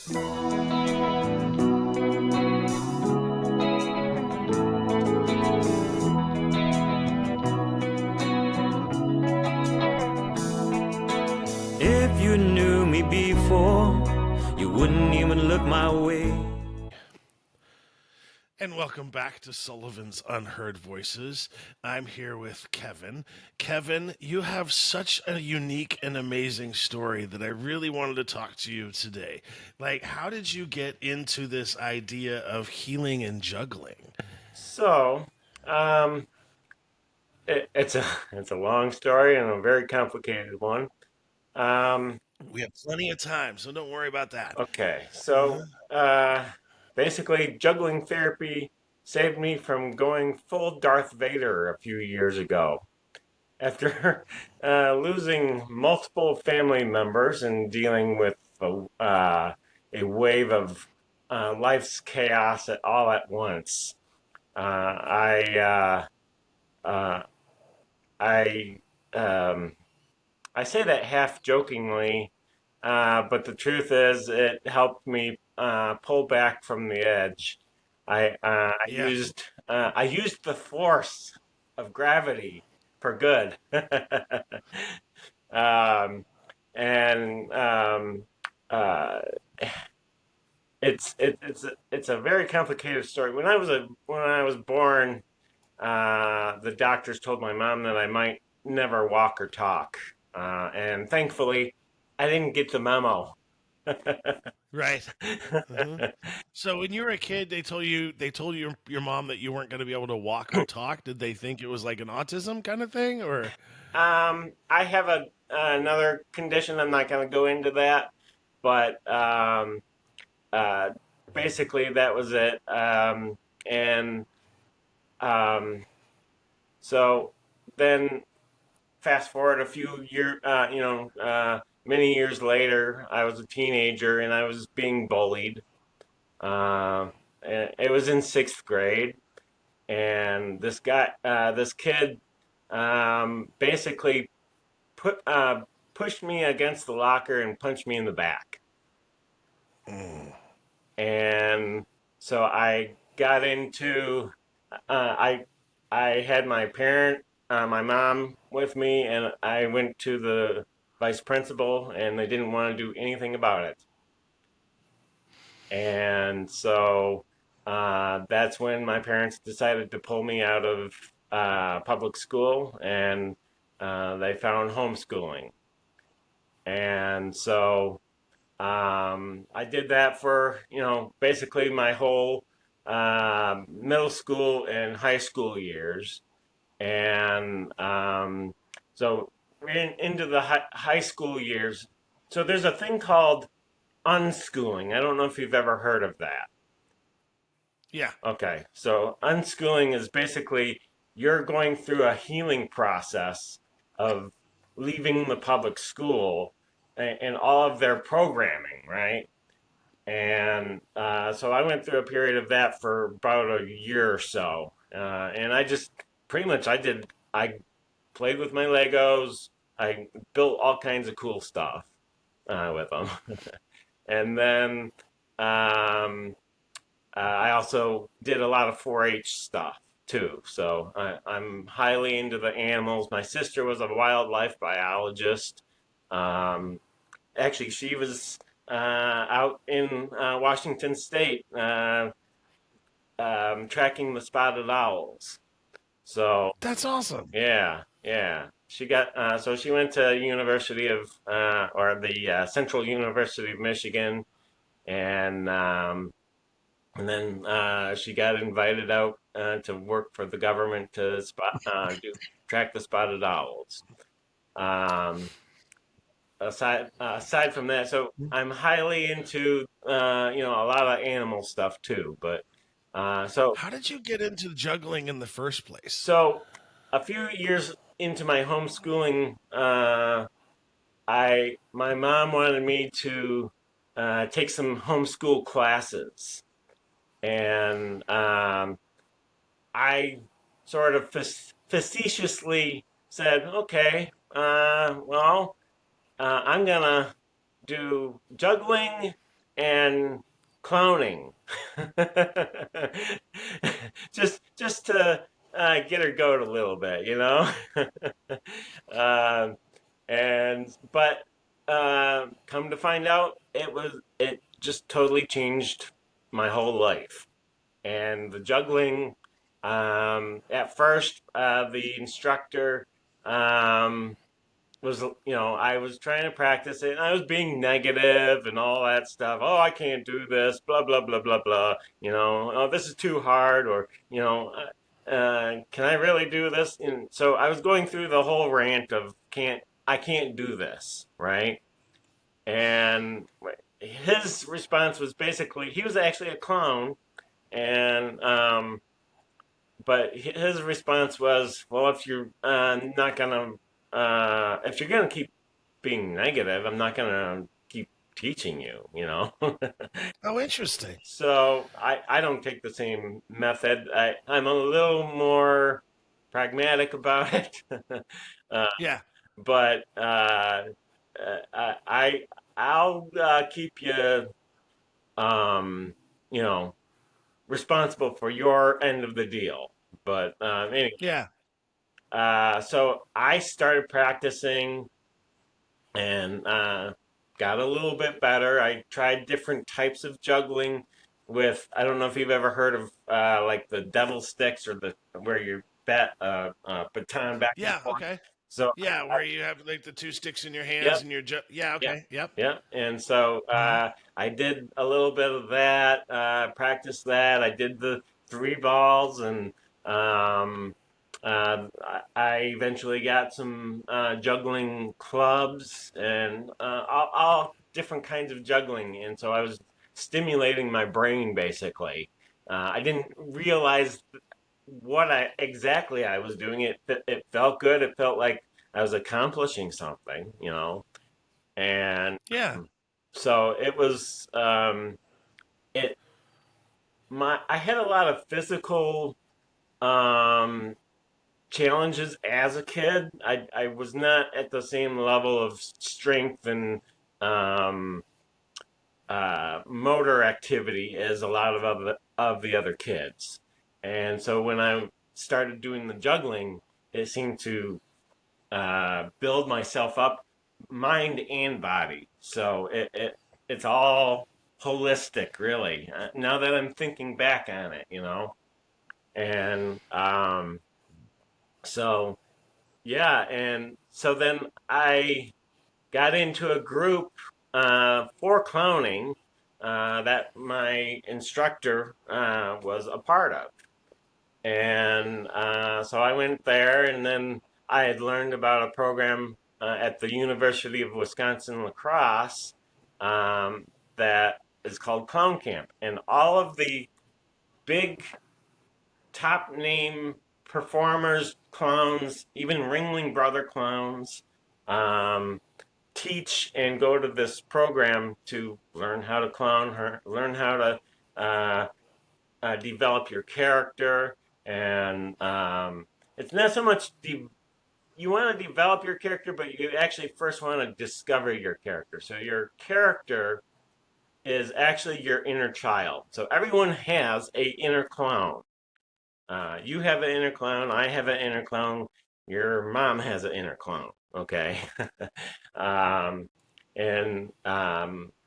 If you knew me before, you wouldn't even look my way. And welcome back to Sullivan's Unheard Voices. I'm here with Kevin. Kevin, you have such a unique and amazing story that I really wanted to talk to you today. Like, how did you get into this idea of healing and juggling? So, um, it's a it's a long story and a very complicated one. Um, We have plenty of time, so don't worry about that. okay, Uh-huh. so basically, juggling therapy saved me from going full Darth Vader a few years ago. After losing multiple family members and dealing with a wave of life's chaos all at once, I uh, I um, I say that half jokingly, but the truth is, it helped me pull back from the edge. Yeah. I used the force of gravity for good, um, and uh, it's a very complicated story. When I was born, the doctors told my mom that I might never walk or talk. And thankfully, I didn't get the memo. Right. Uh-huh. So when you were a kid, they told your mom that you weren't going to be able to walk or talk. Did they think it was like an autism kind of thing, or? I have another condition. I'm not going to go into that, but uh, basically that was it. And um, so then fast forward a few years, many years later, I was a teenager and I was being bullied. And it was in sixth grade, and this kid, basically put pushed me against the locker and punched me in the back. Mm. And so I got into I had my mom with me, and I went to the vice principal, and they didn't want to do anything about it. And so that's when my parents decided to pull me out of public school, and they found homeschooling. And so I did that for, basically my whole middle school and high school years. And so into the high school years. So there's a thing called unschooling. I don't know if you've ever heard of that. Yeah. Okay, so unschooling is basically you're going through a healing process of leaving the public school and all of their programming, right? And so I went through a period of that for about a year or so, and I just pretty much I played with my Legos. I built all kinds of cool stuff with them, and then I also did a lot of 4-H stuff too. So I'm highly into the animals. My sister was a wildlife biologist. Um, Actually, she was out in Washington State tracking the spotted owls. So That's awesome. yeah, yeah. She went to University of or the Central University of Michigan, and then she got invited out to work for the government to track the spotted owls. Um, aside from that, so I'm highly into a lot of animal stuff too. But uh, so How did you get into juggling in the first place? so a few years into my homeschooling, I my mom wanted me to take some homeschool classes, and I sort of facetiously said, "Okay, I'm gonna do juggling and cloning, just to get her goat a little bit, you know. Um, and but come to find out, it just totally changed my whole life. And the juggling, at first, the instructor um, was, I was trying to practice it and I was being negative and all that stuff. Oh, I can't do this, blah, blah, blah, blah, blah. Oh, this is too hard, or, can I really do this? And so I was going through the whole rant of I can't do this, right? And his response was basically, he was actually a clown, and but his response was, well, if you're not gonna, if you're gonna keep being negative, I'm not gonna keep teaching you, you know. Oh, interesting. So I don't take the same method. I'm a little more pragmatic about it. uh, Yeah. but I'll keep you, um, you know, responsible for your end of the deal. But anyway, Yeah. so I started practicing and got a little bit better. I tried different types of juggling with, I don't know if you've ever heard of like the devil sticks, or the where you bat baton back and Yeah. forth. Okay. So Yeah, where you have like the two sticks in your hands yep, and your yeah. yeah, Okay. Yep. yeah. And so Hmm. I did a little bit of that, practiced that. I did the three balls, and um, I eventually got some juggling clubs and all different kinds of juggling. And so I was stimulating my brain basically. I didn't realize what I exactly I was doing. It felt good. It felt like I was accomplishing something, and Yeah. so it was it my I had a lot of physical um challenges as a kid. I was not at the same level of strength and um motor activity as a lot of the other kids. And so when I started doing the juggling, it seemed to build myself up, mind and body. So it's all holistic, really. Now that I'm thinking back on it, and so yeah, and so then I got into a group for cloning that my instructor was a part of. And so I went there, and then I had learned about a program at the University of Wisconsin La Crosse um, that is called Clown Camp. And all of the big top name performers, clowns, even Ringling Brother clowns, um, teach and go to this program to learn how to clown, learn how to develop your character. And it's not so much you want to develop your character, but you actually first want to discover your character. So your character is actually your inner child. So everyone has a inner clown. You have an inner clown. I have an inner clown. Your mom has an inner clown. Okay, um, and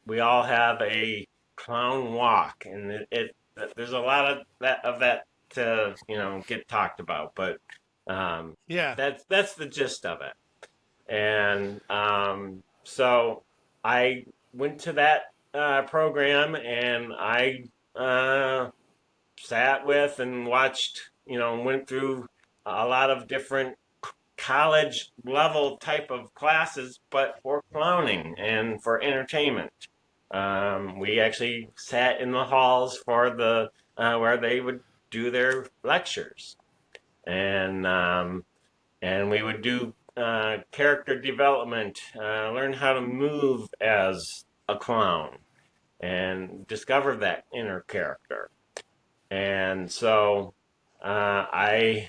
we all have a clown walk, and there's a lot of that to get talked about, but um, Yeah. that's the gist of it. And so I went to that program, and I uh, sat with and watched, went through a lot of different college level type of classes, but for clowning and for entertainment. We actually sat in the halls for the where they would do their lectures, and we would do character development, learn how to move as a clown, and discover that inner character. And so I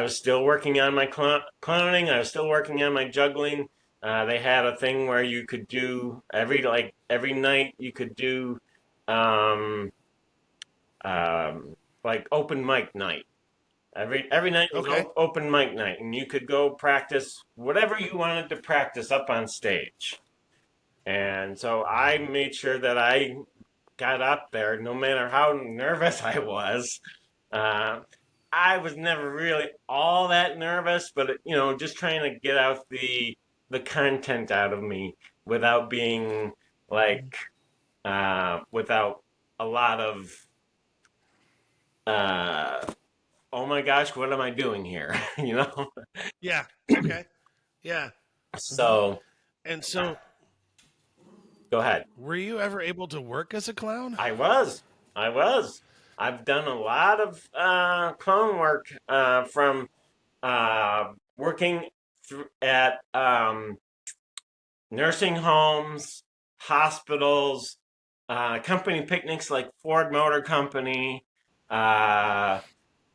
was still working on my clowning. I was still working on my juggling, They had a thing where you could do every night you could do um, like open mic night. Every night was Okay. open mic night, and you could go practice whatever you wanted to practice up on stage. And so I made sure that I got up there, no matter how nervous I was. Uh, I was never really all that nervous, but just trying to get out the content out of me without being like without a lot of uh, oh my gosh, what am I doing here? you know. Yeah. Okay. Yeah. So And so, go ahead. were you ever able to work as a clown? I was. I was. I've done a lot of clone work from working at nursing homes, hospitals, company picnics like Ford Motor Company, uh,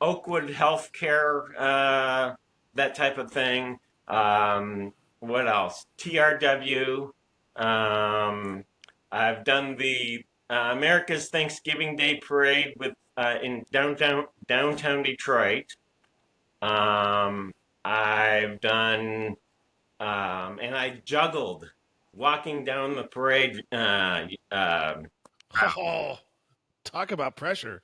Oakwood Healthcare, that type of thing. What else? TRW. Um, I've done the America's Thanksgiving Day Parade with in downtown Detroit. Um, I've done and I juggled walking down the parade Oh, talk about pressure.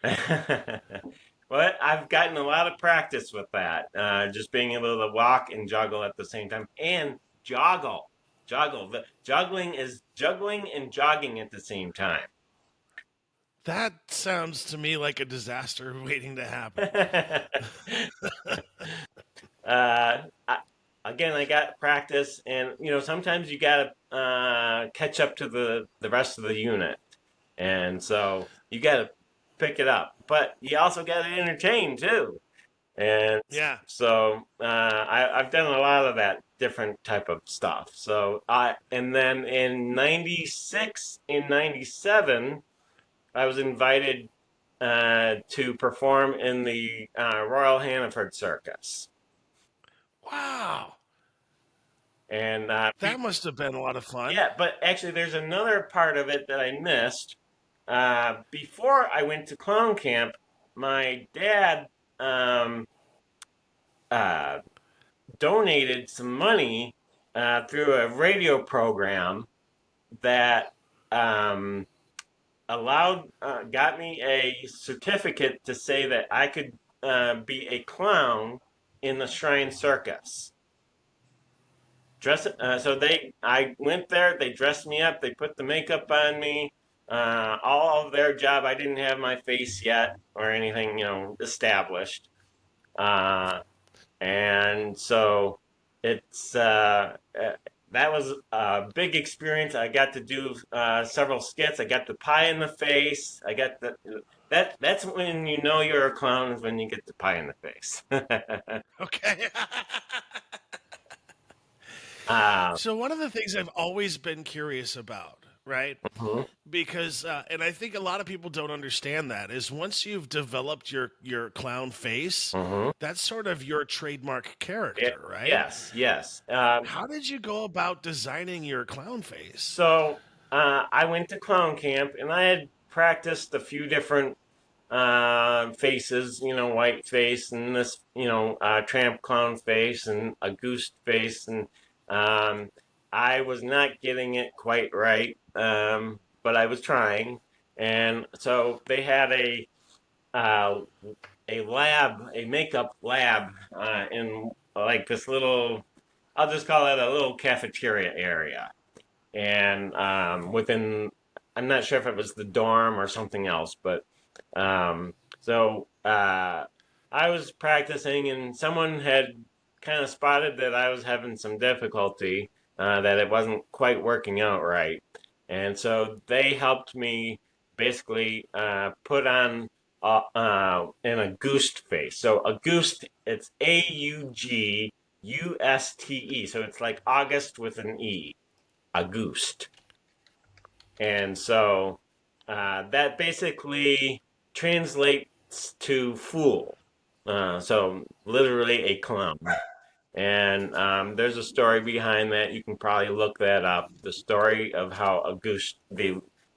Well, I've gotten a lot of practice with that. Just being able to walk and juggle at the same time and joggle. Juggle. The juggling is juggling and jogging at the same time. That sounds to me like a disaster waiting to happen. I, again, I got practice, and sometimes you got to catch up to the rest of the unit, and so you got to pick it up. But you also got to entertain too. And Yeah. so I've done a lot of that different type of stuff. So and then in '96, in '97, I was invited to perform in the Royal Hannaford Circus. Wow. And That must have been a lot of fun. yeah, but actually, there's another part of it that I missed. Before I went to clown camp, my dad um, uh, donated some money through a radio program that um, got me a certificate to say that I could be a clown in the Shrine Circus. I went there. They dressed me up. They put the makeup on me. All of their job. I didn't have my face yet or anything, established. Uh, and so it's that was a big experience. I got to do several skits. I got the pie in the face. I got that's when you know you're a clown is when you get the pie in the face. Okay. uh, So, one of the things I've always been curious about, right? mhm, Because, and I think a lot of people don't understand that, is once you've developed your clown face, mhm. that's sort of your trademark character, right? Yes, yes. How did you go about designing your clown face? So I went to clown camp and I had practiced a few different faces, white face and this, tramp clown face and a goose face. And um, I was not getting it quite right, but I was trying. And so they had uh, a makeup lab in like this little, I'll just call it a little cafeteria area and within I'm not sure if it was the dorm or something else, but so I was practicing, and someone had kind of spotted that I was having some difficulty, that it wasn't quite working out right, and so they helped me basically put on in a goose face. So a goose, it's Auguste, so it's like August with an E. August. And so that basically translates to fool. So literally a clown. And there's a story behind that. You can probably look that up. The story of how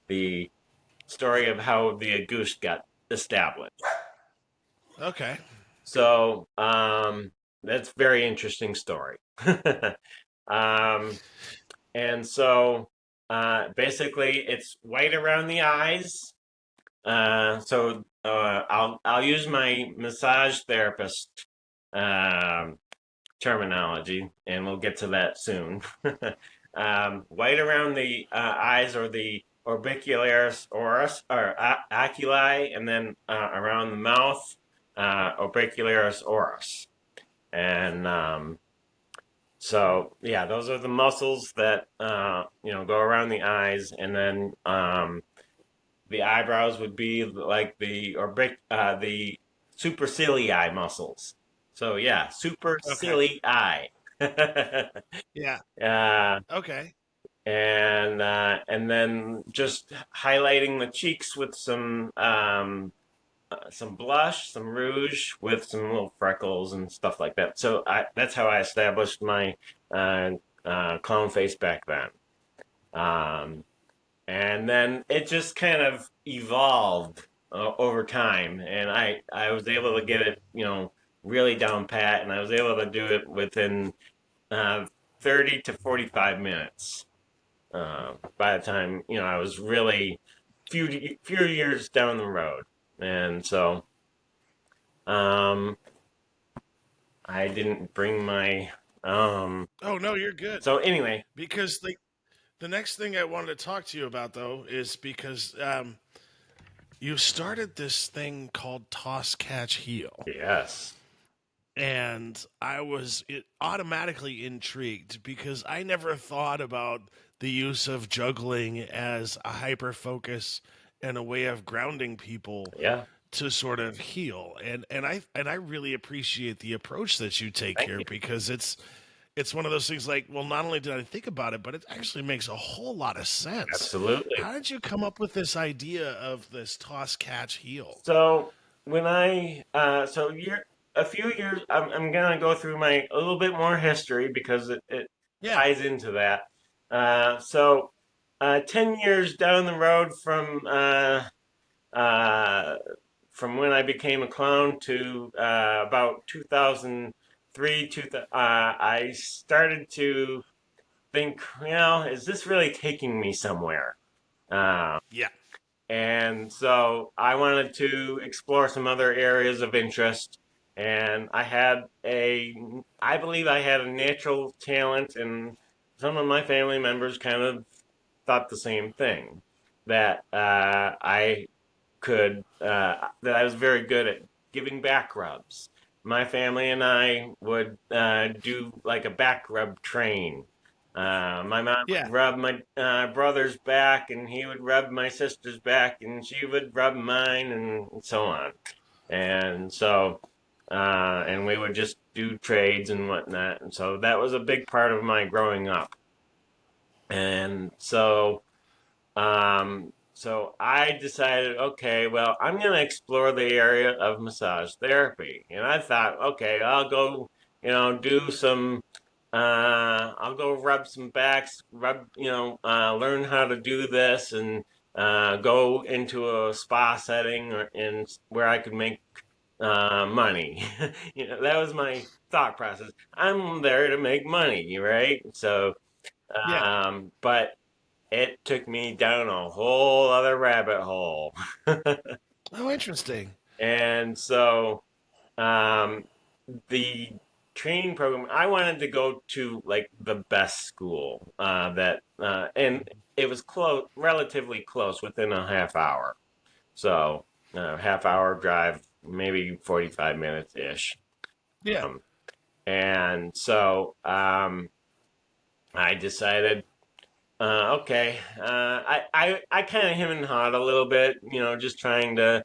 the story of how the Auguste got established. Okay. So that's a very interesting story. um, and so basically, it's white around the eyes. I'll use my massage therapist um, terminology, and we'll get to that soon. White around the eyes, or the orbicularis oris, or oculi, and then around the mouth, orbicularis oris. And so, yeah, those are the muscles that go around the eyes, and then the eyebrows would be like the supercilii muscles. So yeah, Okay. supercilii. Yeah. uh, Okay. and then just highlighting the cheeks with some blush, some rouge, with some little freckles and stuff like that. So that's how I established my uh, clown face back then. Um, and then it just kind of evolved over time, and I was able to get it, really down pat, and I was able to do it within 30 to 45 minutes. By the time I was really few years down the road, and so um, I didn't bring my Oh no, you're good. so anyway. Because the next thing I wanted to talk to you about though is because you started this thing called toss catch heal, Yes. and I was automatically intrigued because I never thought about the use of juggling as a hyper focus and a way of grounding people Yeah. to sort of heal. And I really appreciate the approach that you take Thank here, you. because it's one of those things like, well, not only did I think about it, but it actually makes a whole lot of sense. Absolutely. How did you come up with this idea of this toss catch heal? So when I so year a few years, I'm gonna go through my a little bit more history because it Yeah. ties into that. 10 years down the road uh, from when I became a clown to about 2003, I started to think, is this really taking me somewhere? Uh, Yeah. and so I wanted to explore some other areas of interest. And I believe I had a natural talent, and some of my family members kind of thought the same thing, that that I was very good at giving back rubs. My family and I would do like a back rub train. My mom Yeah. would rub my brother's back, and he would rub my sister's back, and she would rub mine, and so on. And so, and we would just do trades and whatnot. And so that was a big part of my growing up. And so I decided, okay, well, I'm going to explore the area of massage therapy. And I thought, okay, I'll go, do some, I'll go rub some backs, learn how to do this, and go into a spa setting, where I could make money. That was my thought process. I'm there to make money, right? So, Yeah. but it took me down a whole other rabbit hole. Oh, interesting. And so um, the training program, I wanted to go to like the best school and it was relatively close, within a half hour. So half hour drive, maybe 45 minutes ish. Yeah. Um, and so I decided, okay. I kind of hem and hawed a little bit, just trying to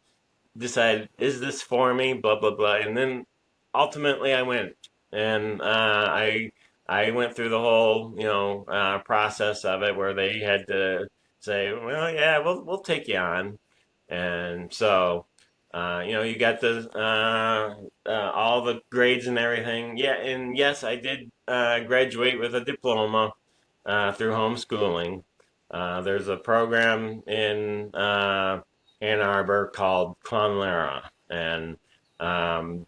decide, is this for me? Blah blah blah. And then ultimately, I went, and I went through the whole process of it, where they had to say, well, yeah, we'll take you on. And so you got the all the grades and everything. Yeah, and yes, I did graduate with a diploma through homeschooling. There's a program in Ann Arbor called Clonlara, and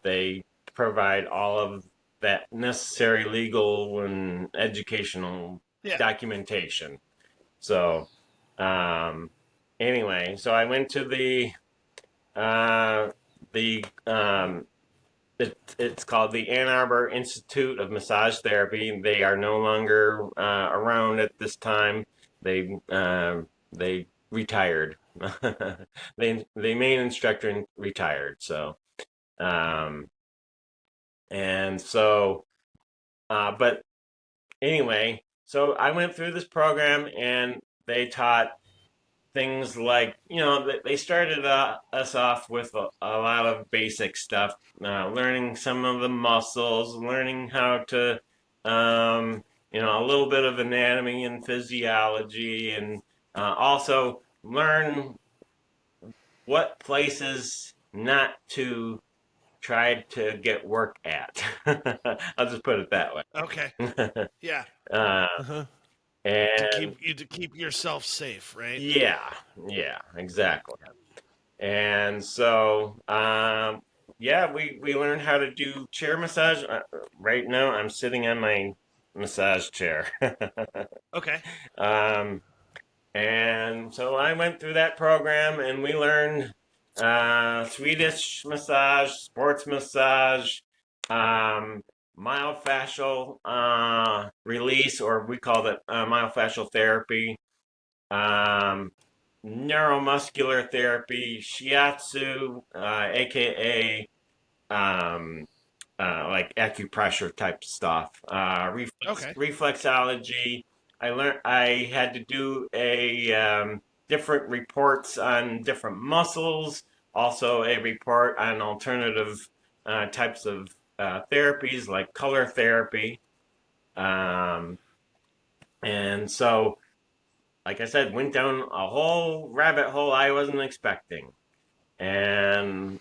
they provide all of that necessary legal and educational Yeah. documentation. So, um, anyway, so I went to uh, the it's called the Ann Arbor Institute of Massage Therapy. They are no longer around at this time. They retired. The main instructor retired. So um, and so but anyway, so I went through this program and they taught things like, they started us off with a lot of basic stuff, learning some of the muscles, learning how to a little bit of anatomy and physiology, and also learn what places not to try to get work at. I'll just put it that Okay. way. Yeah. uh, Uh-huh. and To keep yourself safe, right? yeah, yeah, exactly. And so, yeah, we learned how to do chair massage. Right now, I'm sitting on my massage chair. Okay. um, and so I went through that program, and we learned Swedish massage, sports massage, um, myofascial release, or we called it myofascial therapy, um, neuromuscular therapy, shiatsu, aka um, like acupressure type stuff, Okay. reflexology. I had to do a different reports on different muscles, also a report on alternative types of therapies like color therapy. Um, and so like I said, went down a whole rabbit hole I wasn't expecting. And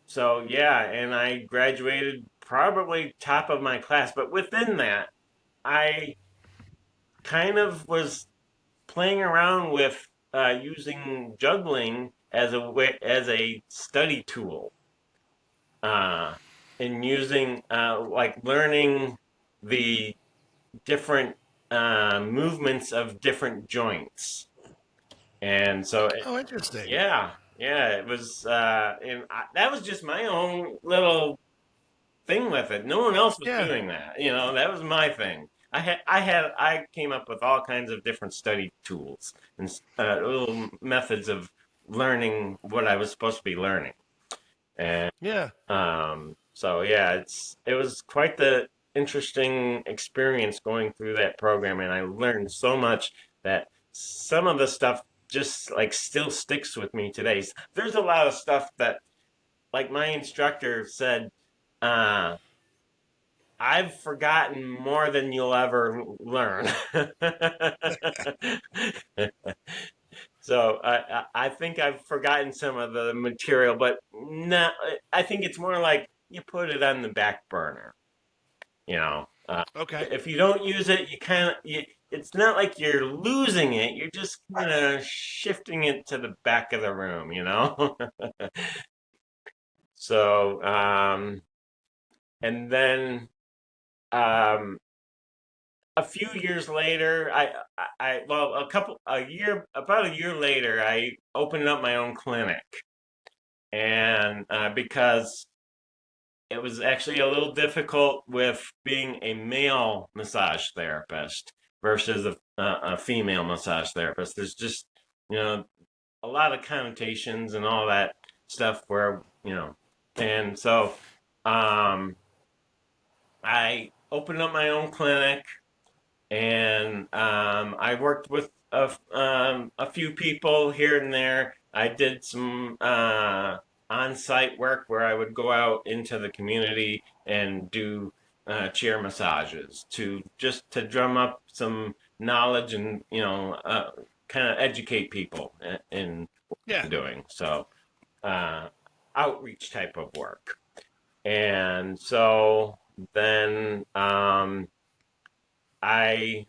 so, yeah, and I graduated probably top of my class. But within that, I kind of was playing around with using juggling as as a study tool, uh, and using like learning the different movements of different joints. And so, Oh, interesting. yeah, yeah, it was, and that was just my own little thing with it. No one else was Yeah. doing that. That was my thing. I came up with all kinds of different study tools and little methods of learning what I was supposed to be learning. And Yeah. so yeah, it was quite the interesting experience going through that program, and I learned so much that some of the stuff just like still sticks with me today. There's a lot of stuff that, like my instructor said, uh, I've forgotten more than you'll ever learn. So I think I've forgotten some of the material, but not. I think it's more like you put it on the back burner. You know, Okay. if you don't use it, you kind of you. It's not like you're losing it. You're just kind of shifting it to the back of the room. So and then um, a few years later, well, about a year later, I opened up my own clinic, and because it was actually a little difficult with being a male massage therapist versus a female massage therapist. There's just, you know, a lot of connotations and all that stuff and so um, I opened up my own clinic, and I worked with a few people here and there. I did some on-site work where I would go out into the community and do chair massages to drum up some knowledge and kind of educate people in what Yeah. I'm doing. So uh, outreach type of work. And so then I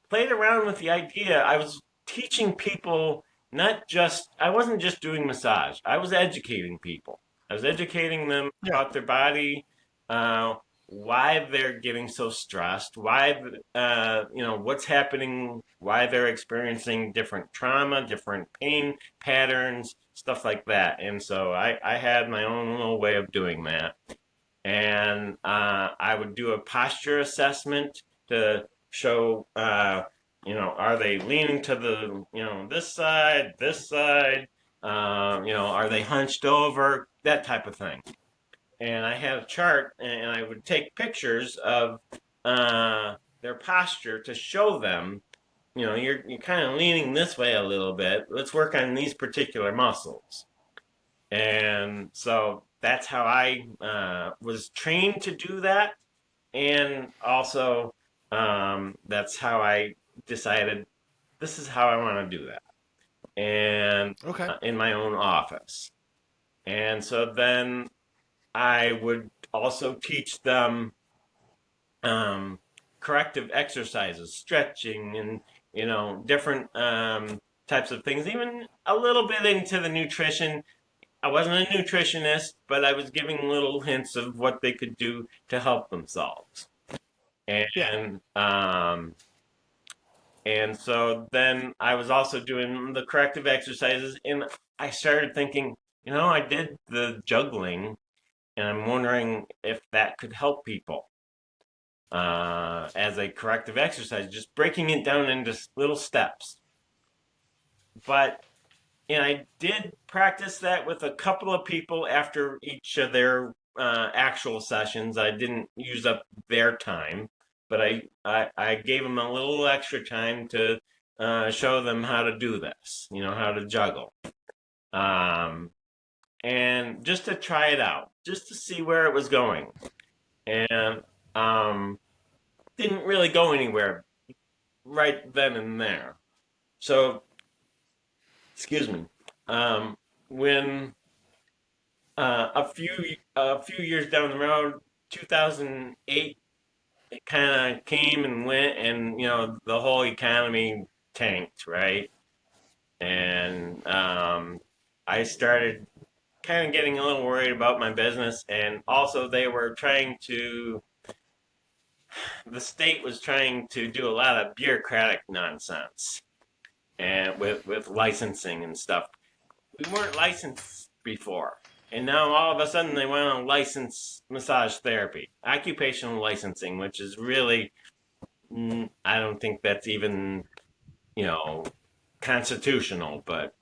played around with the idea. I was teaching people not just, I wasn't just doing massage, I was educating people. I was educating them Yeah. about their body, uh, why they're getting so stressed, why, what's happening, why they're experiencing different trauma, different pain patterns, stuff like that. And so I had my own little way of doing that. And I would do a posture assessment to show, are they leaning to the, this side, are they hunched over, that type of thing. And I had a chart, and I would take pictures of their posture to show them, you're kind of leaning this way a little bit. Let's work on these particular muscles. And so that's how I was trained to do that. And also, that's how I decided this is how I want to do that. And Okay. in my own office. And so then I would also teach them um, corrective exercises, stretching, and different types of things. Even a little bit into the nutrition. I wasn't a nutritionist, but I was giving little hints of what they could do to help themselves. Yeah. And so then I was also doing the corrective exercises, and I started thinking, I did the juggling, and I'm wondering if that could help people as a corrective exercise, just breaking it down into little steps. But and I did practice that with a couple of people after each of their actual sessions. I didn't use up their time, but I gave them a little extra time to show them how to do this, how to juggle. Um, and just to try it out, just to see where it was going. And um, didn't really go anywhere right then and there. So, excuse me. When a few years down the road, 2008, it kind of came and went, and the whole economy tanked, right? And I started kind of getting a little worried about my business, and also they were trying to. The state was trying to do a lot of bureaucratic nonsense, and with licensing and stuff. We weren't licensed before. And now all of a sudden they want to license massage therapy, occupational licensing, which is really, I don't think that's even, you know, constitutional, but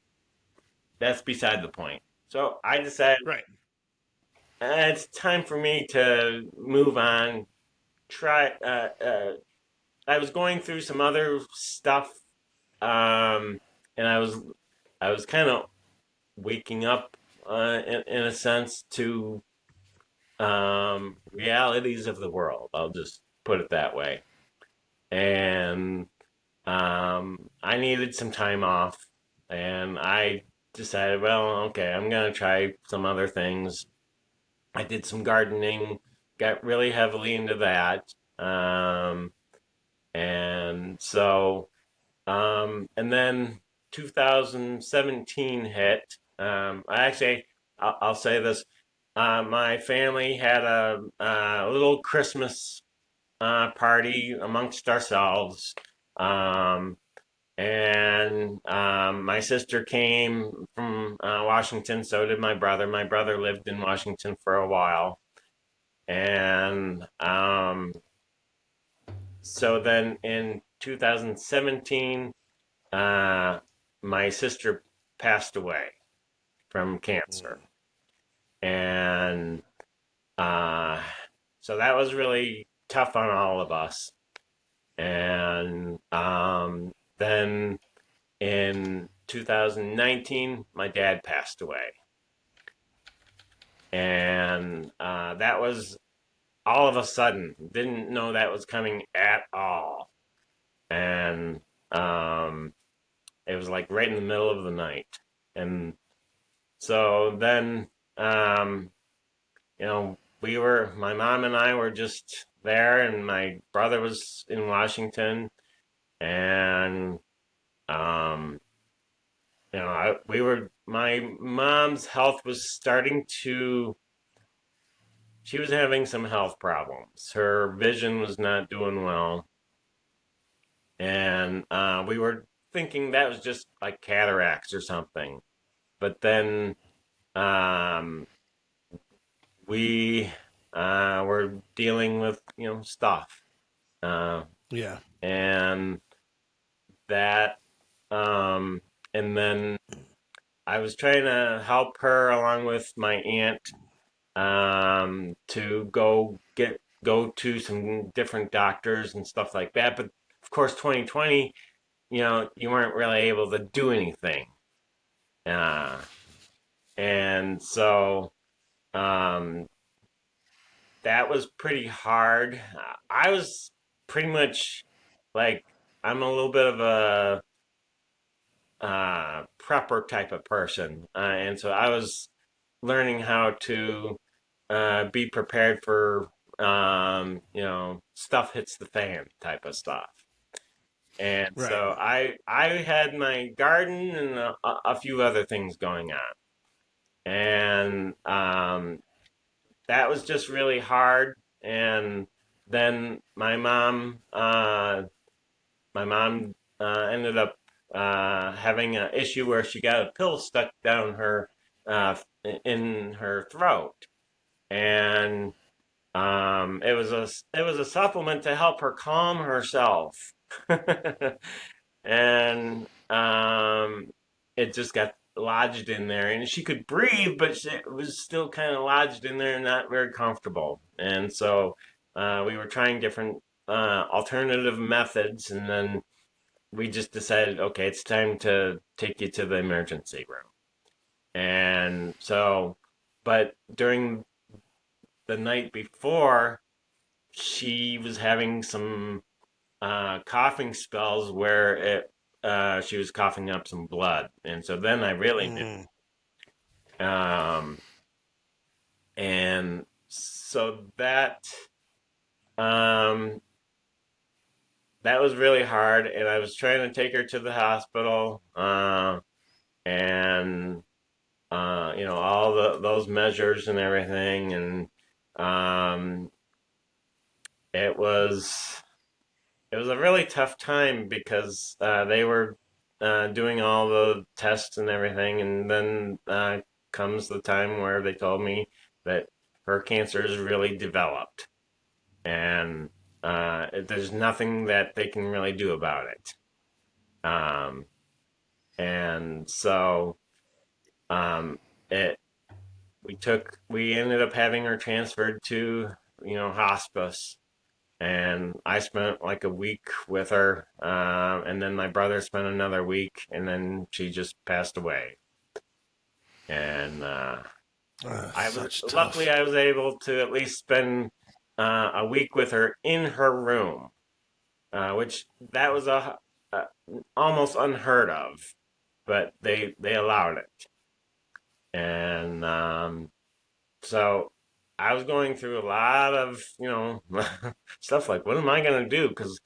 that's beside the point. So I decided Right. it's time for me to move on. Try. I was going through some other stuff, and I was kind of waking up, in a sense, to realities of the world. I'll just put it that way. And I needed some time off, and I decided, well, okay, I'm gonna try some other things. I did some gardening, got really heavily into that, and so and then 2017 hit. I'll say this. My family had a little Christmas party amongst ourselves. Um, and my sister came from Washington, so did my brother. My brother lived in Washington for a while. And so then in 2017, uh, my sister passed away from cancer. And uh, so that was really tough on all of us. And then in 2019, my dad passed away. And that was all of a sudden. Didn't know that was coming at all. And it was like right in the middle of the night. And so then um, my mom and I were just there, and my brother was in Washington, and um, my mom's health was starting to, she was having some health problems. Her vision was not doing well, and we were thinking that was just like cataracts or something. But then um, we were dealing with stuff, uh, Yeah. and that, um, and then I was trying to help her along with my aunt to go to some different doctors and stuff like that. But of course, 2020, you weren't really able to do anything, uh, and so um, that was pretty hard. I was pretty much like, I'm a little bit of a prepper type of person, and so I was learning how to be prepared for stuff hits the fan type of stuff. And Right. so I had my garden and a few other things going on, and that was just really hard. And then my mom ended up having an issue where she got a pill stuck down her uh, in her throat, and it was a supplement to help her calm herself, and it just got lodged in there, and she could breathe, but it was still kind of lodged in there, and not very comfortable. And so we were trying different alternative methods, and then we just decided, okay, it's time to take you to the emergency room. And so, but during the night before, she was having some coughing spells where she was coughing up some blood, and so then I really knew. Mm. Um, and so um, that was really hard, and I was trying to take her to the hospital, and all those measures and everything, and um, it was it was a really tough time because they were doing all the tests and everything, and then comes the time where they told me that her cancer is really developed, and there's nothing that they can really do about it. Um, and so um, it we ended up having her transferred to hospice, and I spent like a week with her, and then my brother spent another week, and then she just passed away. And Such luckily tough. I was able to at least spend a week with her in her room, which that was a almost unheard of, but they allowed it. And so I was going through a lot of stuff like, what am I gonna do? Because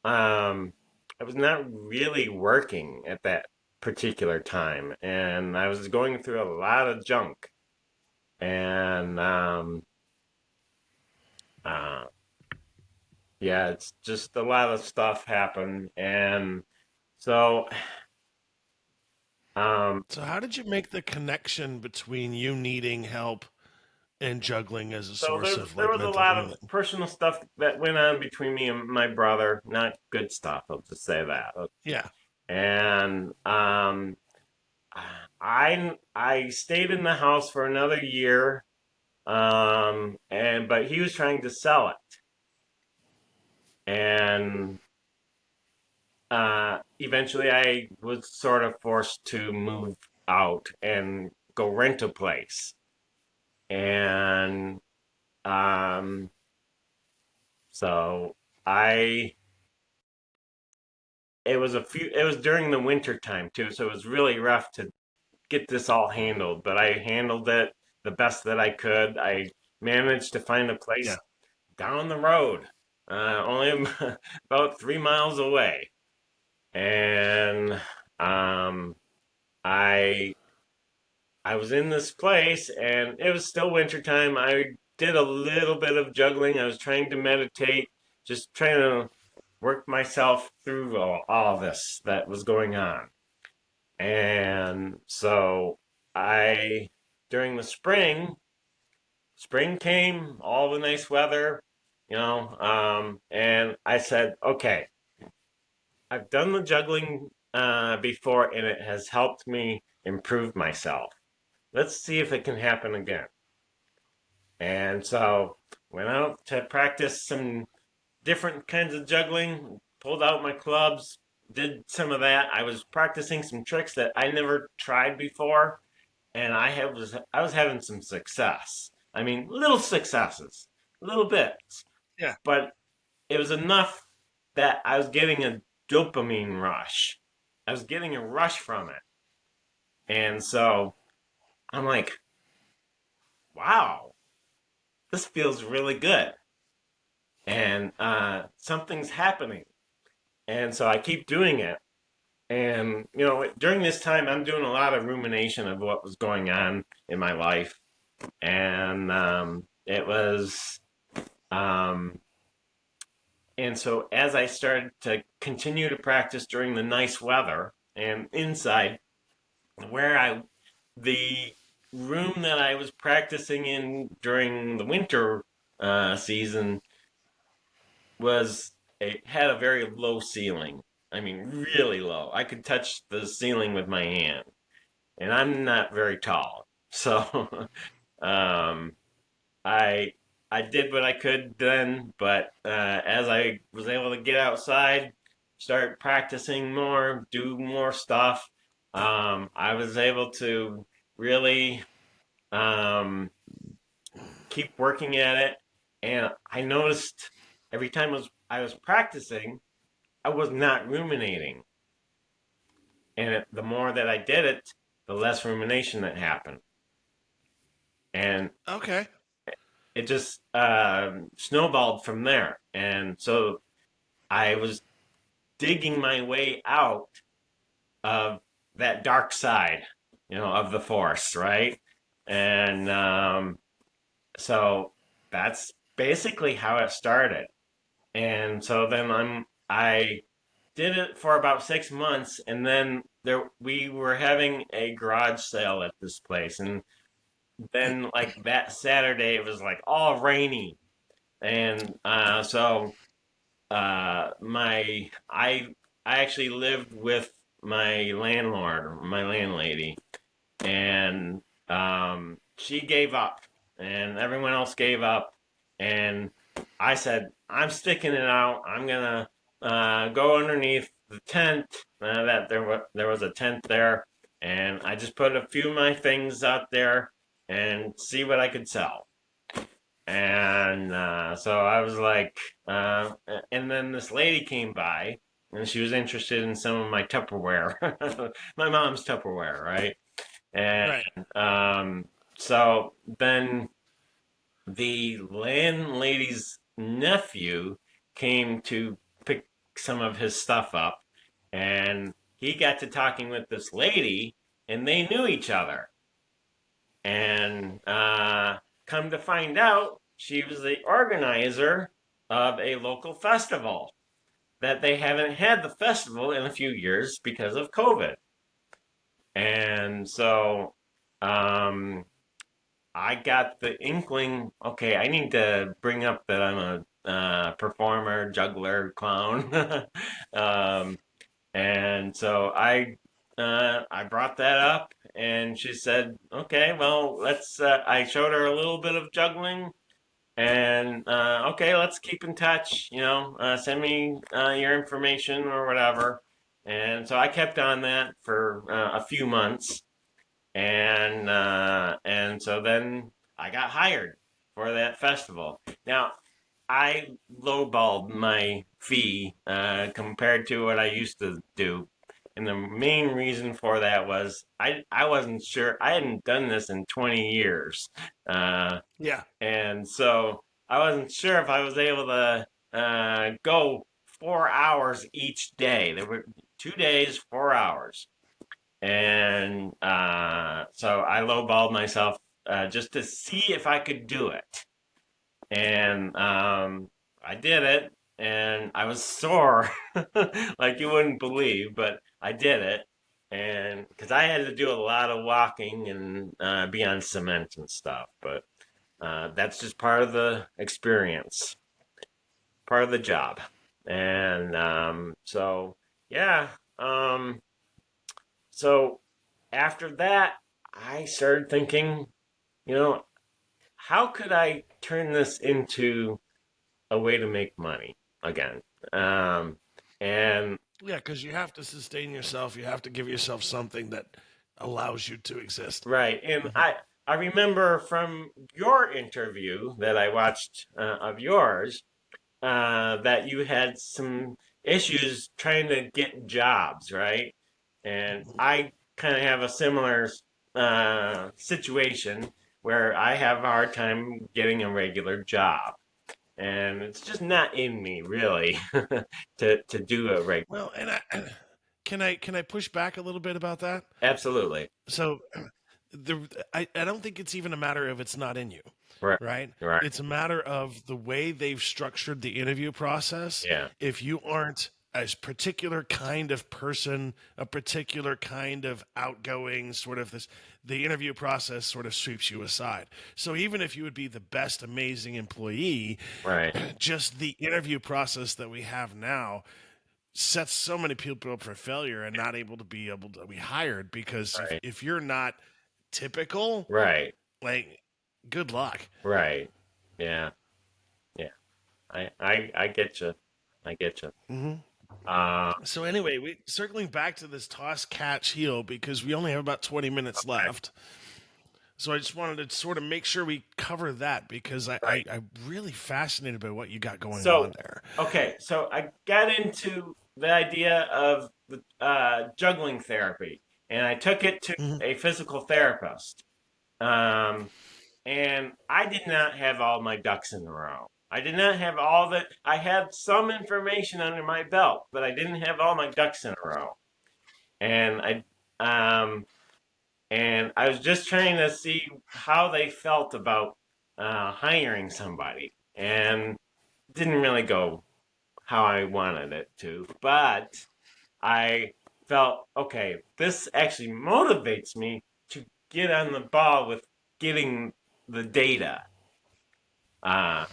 Um, I was not really working at that particular time, and I was going through a lot of junk, and uh, yeah, it's just a lot of stuff happened, and so um, So, how did you make the connection between you needing help and juggling as a so source there of there like was a mental lot of healing? personal stuff that went on between me and my brother. Not good stuff, I'll just say that. Yeah. And I stayed in the house for another year, and but he was trying to sell it, and eventually I was sort of forced to move out and go rent a place, and um, so I it was during the winter time too, so it was really rough to get this all handled, but I handled it, the best that I could. I managed to find a Yeah. place down the road, only about 3 miles away. And um, I I was in this place, and it was still wintertime. I did a little bit of juggling. I was trying to meditate, just trying to work myself through all this that was going on. And so I, during the spring came, all the nice weather, and I said, okay, I've done the juggling before, and it has helped me improve myself. Let's see if it can happen again. And so went out to practice some different kinds of juggling, pulled out my clubs, did some of that. I was practicing some tricks that I never tried before, and I was having some success. I mean, little successes, little bits, Yeah. but it was enough that I was getting a dopamine rush. I was getting a rush from it. And so I'm like, wow, this feels really good. And something's happening. And so I keep doing it. And, during this time, I'm doing a lot of rumination of what was going on in my life. And um, and so as I started to continue to practice during the nice weather and inside, where the room that I was practicing in during the winter season had a very low ceiling. I mean, really low. I could touch the ceiling with my hand, and I'm not very tall. So, um, I I did what I could then, but as I was able to get outside, start practicing more, do more stuff, I was able to really um, keep working at it. And I noticed every time I was practicing, I was not ruminating. And the more that I did it, the less rumination that happened. And Okay. it just snowballed from there. And so I was digging my way out of that dark side, of the force, right? And so that's basically how it started. And so then I did it for about 6 months, and then we were having a garage sale at this place, and then like that Saturday it was like all rainy, and so my I actually lived with my landlord, my landlady, and she gave up, and everyone else gave up, and I said, I'm sticking it out. I'm gonna go underneath the tent. That there was a tent there, and I just put a few of my things out there and see what I could sell. And so I was like, and then this lady came by, and she was interested in some of my Tupperware, my mom's Tupperware, right? And Right. um, so then the landlady's nephew came to pick some of his stuff up, and he got to talking with this lady, and they knew each other. And come to find out, she was the organizer of a local festival that they haven't had the festival in a few years because of COVID. And so um, I got the inkling, okay, I need to bring up that I'm a performer, juggler, clown. um, and so I brought that up, and she said, "Okay, well, let's." I showed her a little bit of juggling, and okay, let's keep in touch. Send me your information or whatever. And so I kept on that for a few months, and so then I got hired for that festival. Now I lowballed my fee compared to what I used to do, And the main reason for that was I wasn't sure. I hadn't done this in 20 years. Uh, Yeah. and so I wasn't sure if I was able to go 4 hours each day. There were 2 days, 4 hours. And so I lowballed myself just to see if I could do it. And I did it, and I was sore, like you wouldn't believe, but I did it, and because I had to do a lot of walking and be on cement and stuff, but that's just part of the experience, part of the job, and so yeah, um, so after that, I started thinking, you know, how could I turn this into a way to make money again. Um, and Yeah, because you have to sustain yourself. You have to give yourself something that allows you to exist. right, and Hmm. I remember from your interview that I watched of yours that you had some issues trying to get jobs, right? And I kind of have a similar situation where I have a hard time getting a regular job. And it's just not in me, really, to do a regular. Well, and can I push back a little bit about that? Absolutely. So I don't think it's even a matter of it's not in you, Right. right? Right. It's a matter of the way they've structured the interview process. Yeah. If you aren't a particular kind of person, a particular kind of outgoing sort of this, the interview process sort of sweeps you aside. So even if you would be the best, amazing employee, Right. just the interview process that we have now sets so many people up for failure and not able to be hired because Right. if you're not typical, Right. like, good luck. Right. Yeah. Yeah. I get you. I get you. Hmm. Uh, So anyway, we circling back to this toss catch heel because we only have about 20 minutes left. So I just wanted to sort of make sure we cover that because right. I'm really fascinated by what you got going on So, there. okay. So I got into the idea of the juggling therapy, and I took it to Hmm. a physical therapist. Um, and I did not have all my ducks in a row. I did not have all the. I had some information under my belt, but I didn't have all my ducks in a row. And um, I was just trying to see how they felt about hiring somebody, and didn't really go how I wanted it to. But I felt okay. This actually motivates me to get on the ball with getting the data. Uh,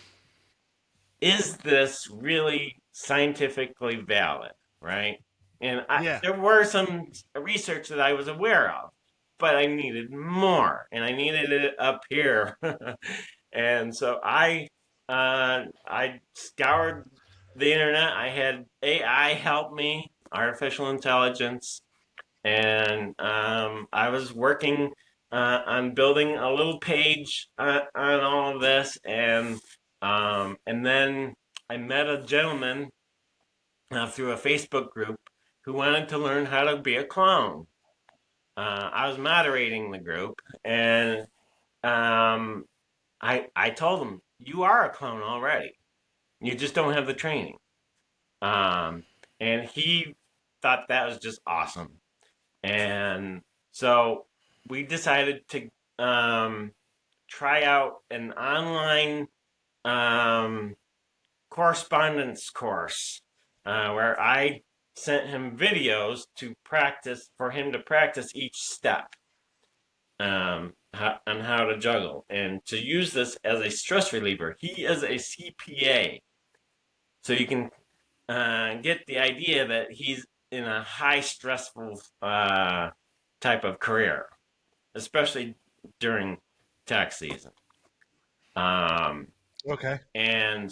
is this really scientifically valid, right? And Yeah. there were some research that I was aware of, but I needed more, and I needed it up here. And so I scoured the internet. I had AI help me, artificial intelligence, and I was working on building a little page on all of this, and then I met a gentleman through a Facebook group who wanted to learn how to be a clown. I was moderating the group, and um, I told him, "You are a clown already. You just don't have the training." Um, and he thought that was just awesome. And so we decided to try out an online um, correspondence course where I sent him videos to practice for him to practice each step on how to juggle and to use this as a stress reliever. He is a CPA, so you can get the idea that he's in a high stressful type of career, especially during tax season. Um, Okay. and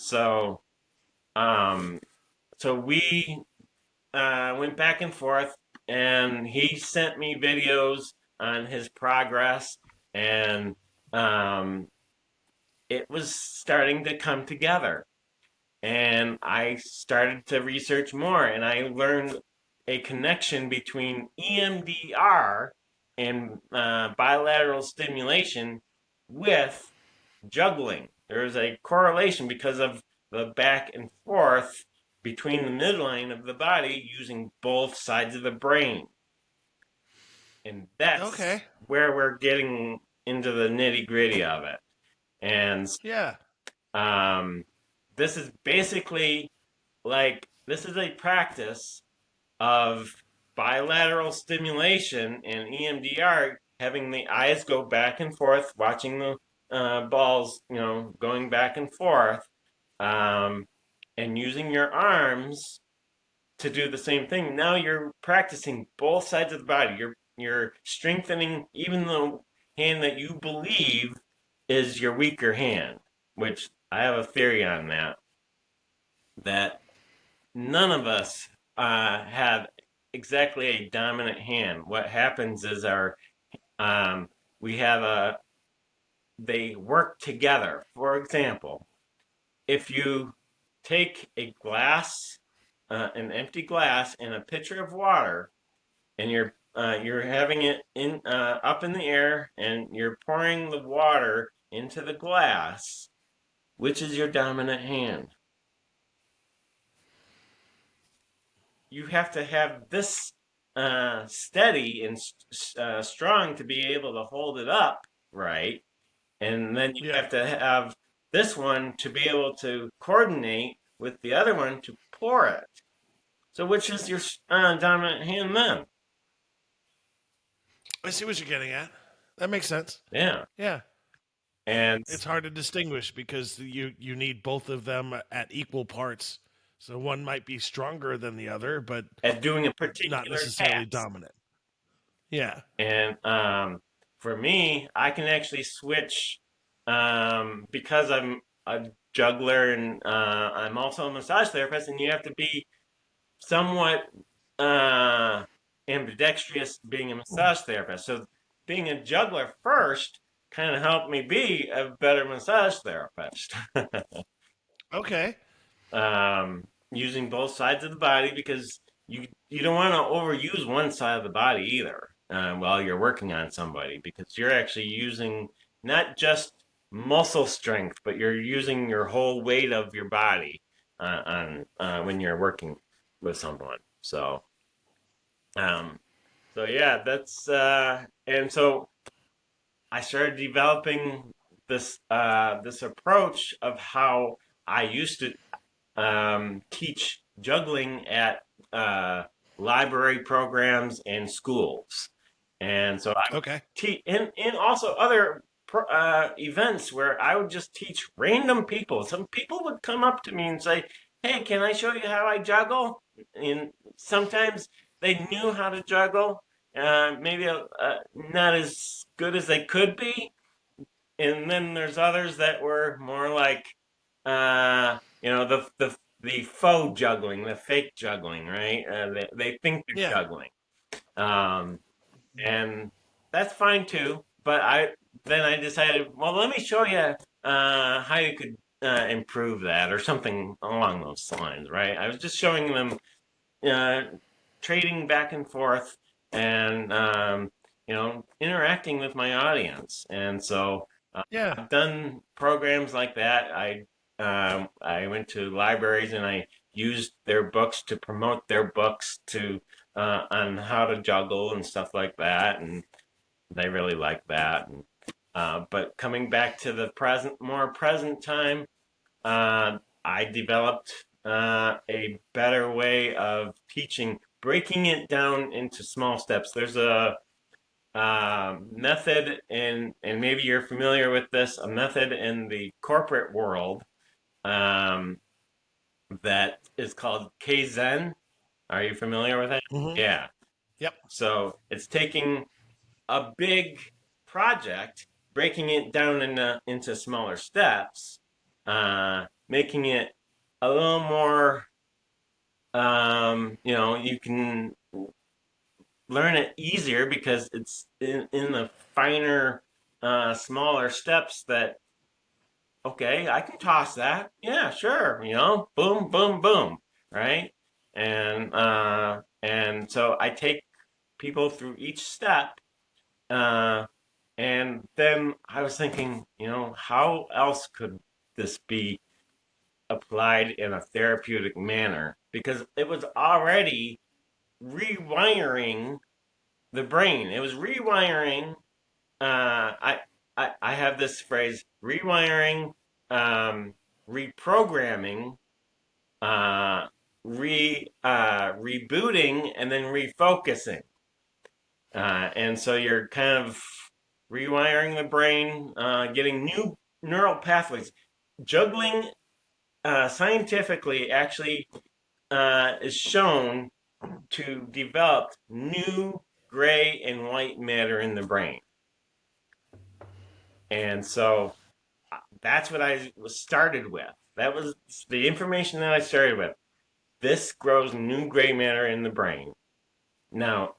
um, so we went back and forth, and he sent me videos on his progress, and um, it was starting to come together. And I started to research more, and I learned a connection between EMDR and bilateral stimulation with juggling. There is a correlation because of the back and forth between the midline of the body using both sides of the brain. And that's Okay. where we're getting into the nitty gritty of it. And Yeah. um, this is basically this is a practice of bilateral stimulation and EMDR, having the eyes go back and forth, watching the balls, going back and forth, um, and using your arms to do the same thing. Now you're practicing both sides of the body. You're strengthening even the hand that you believe is your weaker hand, which I have a theory on that none of us have exactly a dominant hand. What happens is um, we have they work together. For example, if you take a glass, an empty glass, and a pitcher of water, and you're having it in up in the air, and you're pouring the water into the glass, which is your dominant hand? You have to have this steady and strong to be able to hold it up, right? And then you Yeah. have to have this one to be able to coordinate with the other one to pour it. So, which is your dominant hand then? I see what you're getting at. That makes sense. Yeah, Yeah. and It's hard to distinguish because you need both of them at equal parts. So one might be stronger than the other, but at doing a not particular necessarily task. dominant. Yeah. And for me, I can actually switch because I'm a juggler and I'm also a massage therapist, and you have to be somewhat uh, ambidextrous being a massage therapist. So being a juggler first kind of helped me be a better massage therapist. Okay. Using both sides of the body because you don't want to overuse one side of the body either while you're working on somebody because you're actually using not just muscle strength, but you're using your whole weight of your body on when you're working with someone. Um, so yeah, that's and so I started developing this approach of how I used to teach juggling at uh, library programs and schools. And so I would Okay. teach, and also other events where I would just teach random people. Some people would come up to me and say, "Hey, can I show you how I juggle?" And sometimes they knew how to juggle, maybe not as good as they could be. And then there's others that were more like, the faux juggling, the fake juggling, right? They think they're Yeah. juggling, um, and that's fine too. But I decided, well, let me show you how you could improve that or something along those lines, right? I was just showing them uh, trading back and forth and interacting with my audience, and so Yeah. I've done programs like that. I went to libraries and I used their books to promote their books to on how to juggle and stuff like that, and they really liked that. And but coming back to the more present time, I developed a better way of teaching, breaking it down into small steps. There's a method and maybe you're familiar with this, a method in the corporate world um, that is called Kaizen. Are you familiar with it? Mm-hmm. Yeah. Yep. So it's taking a big project, breaking it down into smaller steps, making it a little more, you can learn it easier because it's in the finer, smaller steps that, okay, I can toss that. Yeah, sure. Boom, boom, boom. Right. And And so I take people through each step. Uh, and then I was thinking, how else could this be applied in a therapeutic manner? Because it was already rewiring the brain. It was rewiring. I have this phrase: rewiring, um, reprogramming, uh, rebooting, and then refocusing. And so you're kind of rewiring the brain, getting new neural pathways. Juggling scientifically actually is shown to develop new gray and white matter in the brain. And so that's what I was started with. That was the information that I started with. This grows new gray matter in the brain. Now,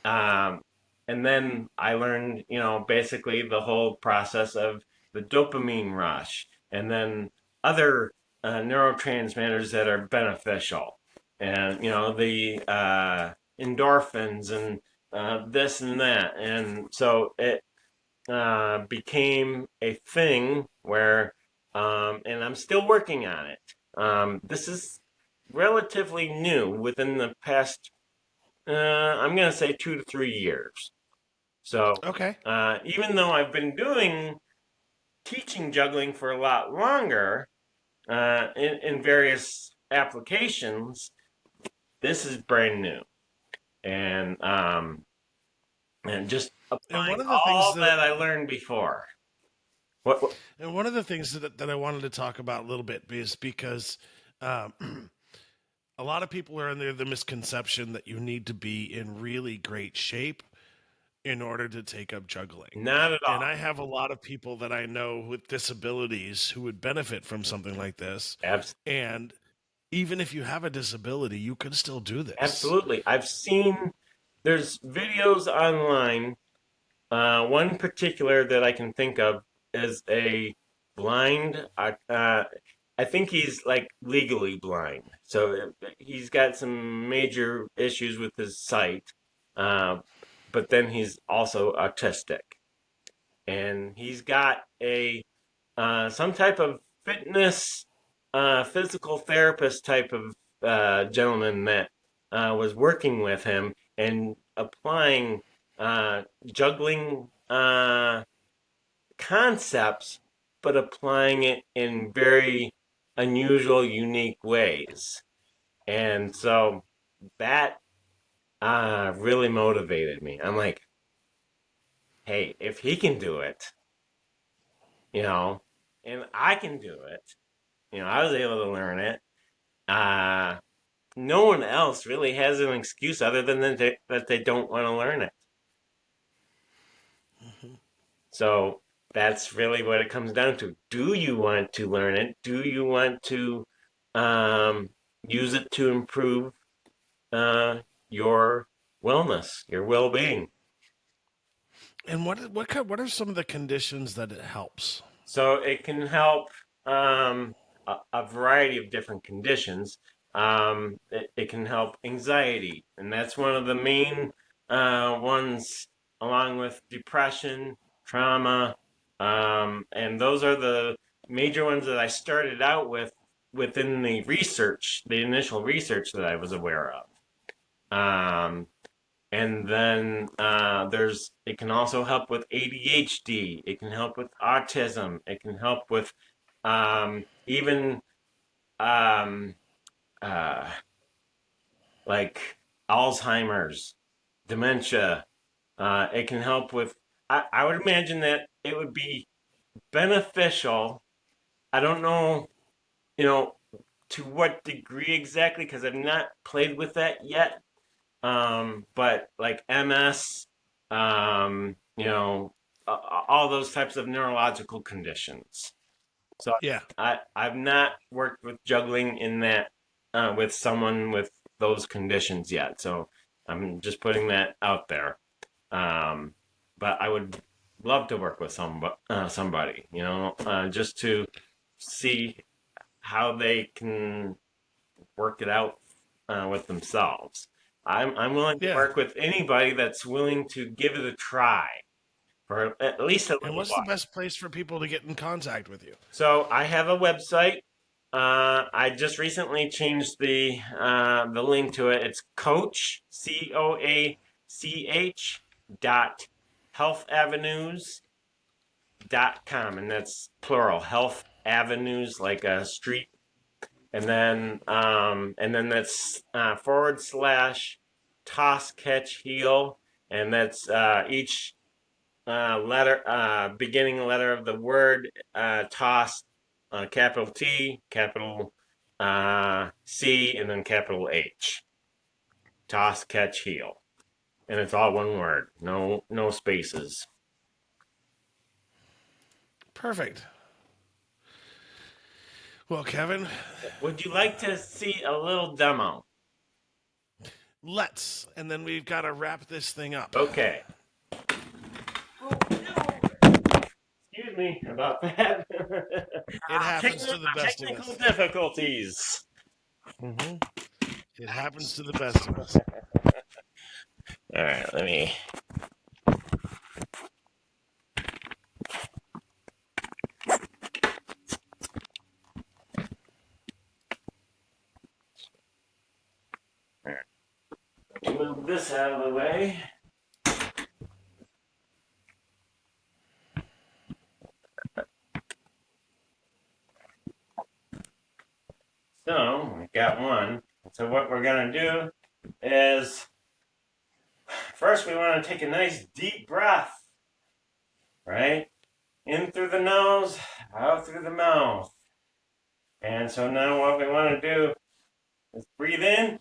um, and then I learned, basically the whole process of the dopamine rush, and then other neurotransmitters that are beneficial, and the endorphins and this and that, and so it became a thing where, and I'm still working on it. This is relatively new within the past I'm going to say 2 to 3 years. So, Okay. even though I've been doing teaching juggling for a lot longer in various applications, this is brand new, and just And one applying of the things all that that I learned before. What? and one of the things that I wanted to talk about a little bit is because um, a lot of people are under the misconception that you need to be in really great shape in order to take up juggling. Not at And all. I have a lot of people that I know with disabilities who would benefit from something like this. Abs- And even if you have a disability, you can still do this. Absolutely. I've seen there's videos online. One particular that I can think of is a blind. I think he's like legally blind, so he's got some major issues with his sight. Uh, but then he's also autistic, and he's got a some type of fitness, physical therapist type of gentleman that was working with him and applying juggling concepts, but applying it in very unusual, unique ways. And so that really motivated me. I'm like, hey, if he can do it, you know, and I can do it, I was able to learn it. Uh, no one else really has an excuse other than that they don't want to learn it. So that's really what it comes down to. Do you want to learn it? Do you want to um, use it to improve your wellness, your well-being? And what are some of the conditions that it helps? So it can help a variety of different conditions. It can help anxiety, and that's one of the main ones, along with depression, trauma, and those are the major ones that I started out with within the research, the initial research that I was aware of. Um, and then there's it can also help with ADHD. It can help with autism. It can help with even um, uh, like Alzheimer's, dementia. It can help with. I would imagine that it would be beneficial. I don't know, you know, to what degree exactly because I've not played with that yet. But like MS, all those types of neurological conditions. So Yeah. I've not worked with juggling in that with someone with those conditions yet. So I'm just putting that out there. Um, but I would love to work with somebody, just to see how they can work it out with themselves. I'm willing to Yeah. work with anybody that's willing to give it a try for at least a And little what's the while. best place for people to get in contact with you? So I have a website. I just recently changed the link to it. It's Coach dot healthavenues.com, and that's plural, health avenues like a street, and then that's / toss catch heal, and that's each letter, beginning letter of the word, toss, capital T, capital C, and then capital H. Toss, catch, heal, and it's all one word, no spaces. Perfect. Well, Kevin, Would you like to see a little demo? let's. And then we've got to wrap this thing up. Okay. Excuse me about that. It happens to the best of Technical us. difficulties. It happens to the best of us. All right, let me. Move this out of the way. So, I got one. So what we're going to do is, first we want to take a nice deep breath, right? In through the nose, out through the mouth. And so now what we want to do is breathe in,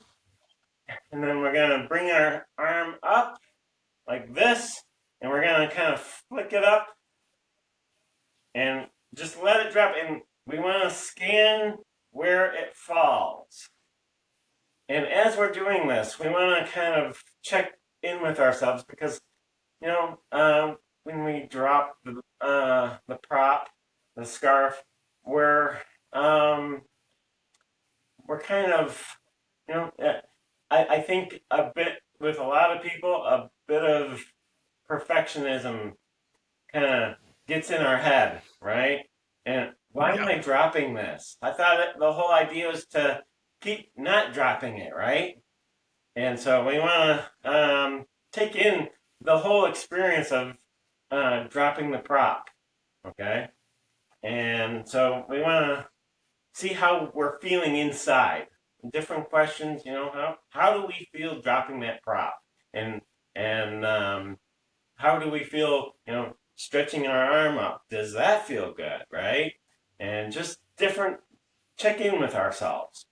and then we're going to bring our arm up like this, and we're going to kind of flick it up and just let it drop. And we want to scan where it falls. And as we're doing this, we want to kind of check in with ourselves because, when we drop the prop, the scarf, we're kind of, I think a bit with a lot of people, a bit of perfectionism kind of gets in our head, right? And why am I dropping this? I thought the whole idea was to keep not dropping it, right? And so we want to take in the whole experience of dropping the prop, okay? And so we want to see how we're feeling inside. Different questions, how do we feel dropping that prop? And how do we feel, stretching our arm up? Does that feel good, right? And just different, check in with ourselves.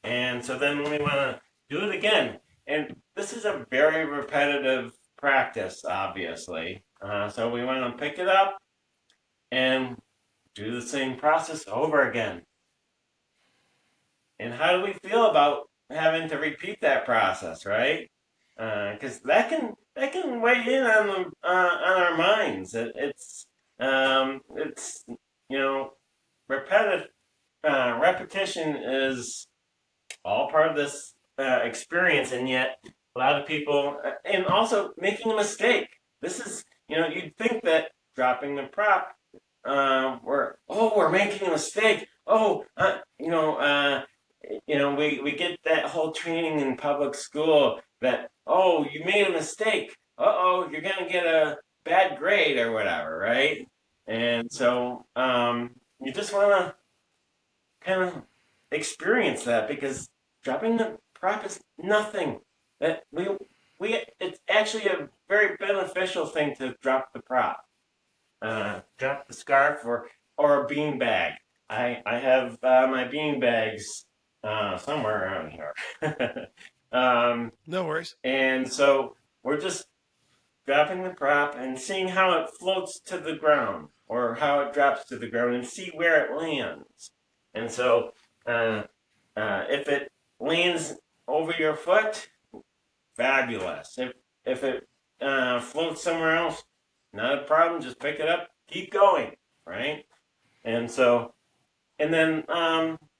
And so then we want to do it again. And this is a very repetitive practice, obviously. So we want to pick it up and do the same process over again. And how do we feel about having to repeat that process, right? Because that can weigh in on our minds. It's repetitive repetition is all part of this experience, and yet a lot of people, and also making a mistake. This is, you'd think that dropping the prop, we're making a mistake. We get that whole training in public school that, you made a mistake. You're gonna get a bad grade or whatever, right? And so you just want to kind of experience that because dropping the prop is nothing. That we it's actually a very beneficial thing to drop the prop. Drop the scarf or a bean bag. I have my bean bags somewhere around here. No worries. And so we're just dropping the prop and seeing how it floats to the ground or how it drops to the ground and see where it lands. And so if it lands over your foot, fabulous. If it floats somewhere else, not a problem. Just pick it up, keep going, right? And so, and then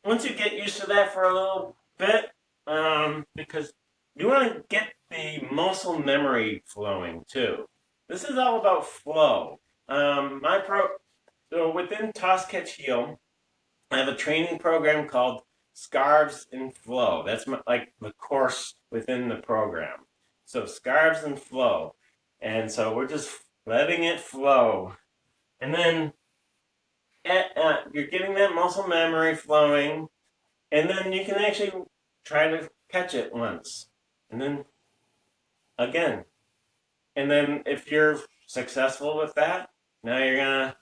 once you get used to that for a little bit, because you want to get the muscle memory flowing too. This is all about flow. So within Toss Catch Heal, I have a training program called Scarves and Flow. That's like the course within the program. So Scarves and Flow, and so we're just letting it flow, and then you're getting that muscle memory flowing, and then you can actually try to catch it once, and then again, and then if you're successful with that, now you're gonna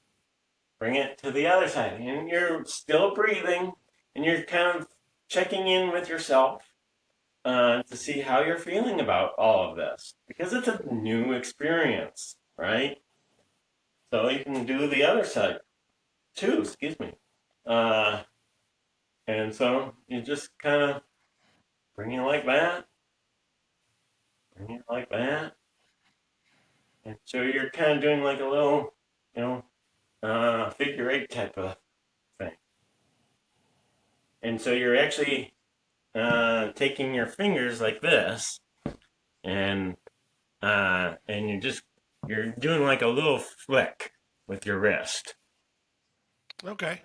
bring it to the other side, and you're still breathing, and you're kind of checking in with yourself to see how you're feeling about all of this because it's a new experience, right? So you can do the other side too. Excuse me. Uh, and so you just kind of bring it like that, bring it like that, and so you're kind of doing like a little, you know, figure eight type of thing. And so you're actually taking your fingers like this, and you're doing like a little flick with your wrist Okay.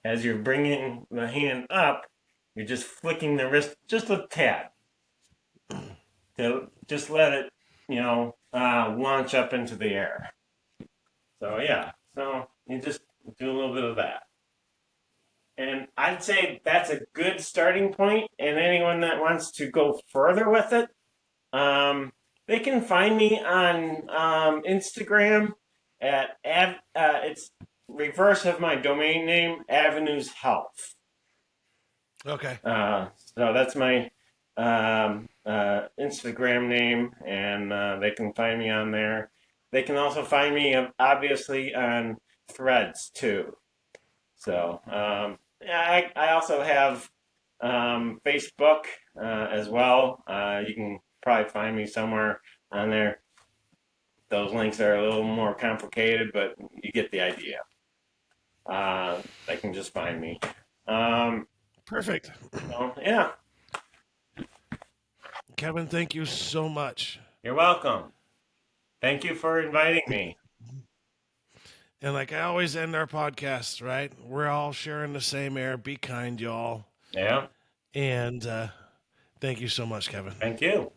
as you're bringing the hand up. You're just flicking the wrist just a tad to just let it, launch up into the air. So yeah, so you just do a little bit of that. And I'd say that's a good starting point. And anyone that wants to go further with it, they can find me on Instagram at it's reverse of my domain name, Avenues Health. Okay. So that's my Instagram name, and they can find me on there. They can also find me obviously on Threads too. So yeah, I also have Facebook as well. You can probably find me somewhere on there. Those links are a little more complicated, but you get the idea. They can just find me. Perfect. So yeah, Kevin, thank you so much. you're welcome. Thank you for inviting me. And like I always end our podcasts, right? We're all sharing the same air. Be kind, y'all. Yeah, And thank you so much, Kevin. thank you.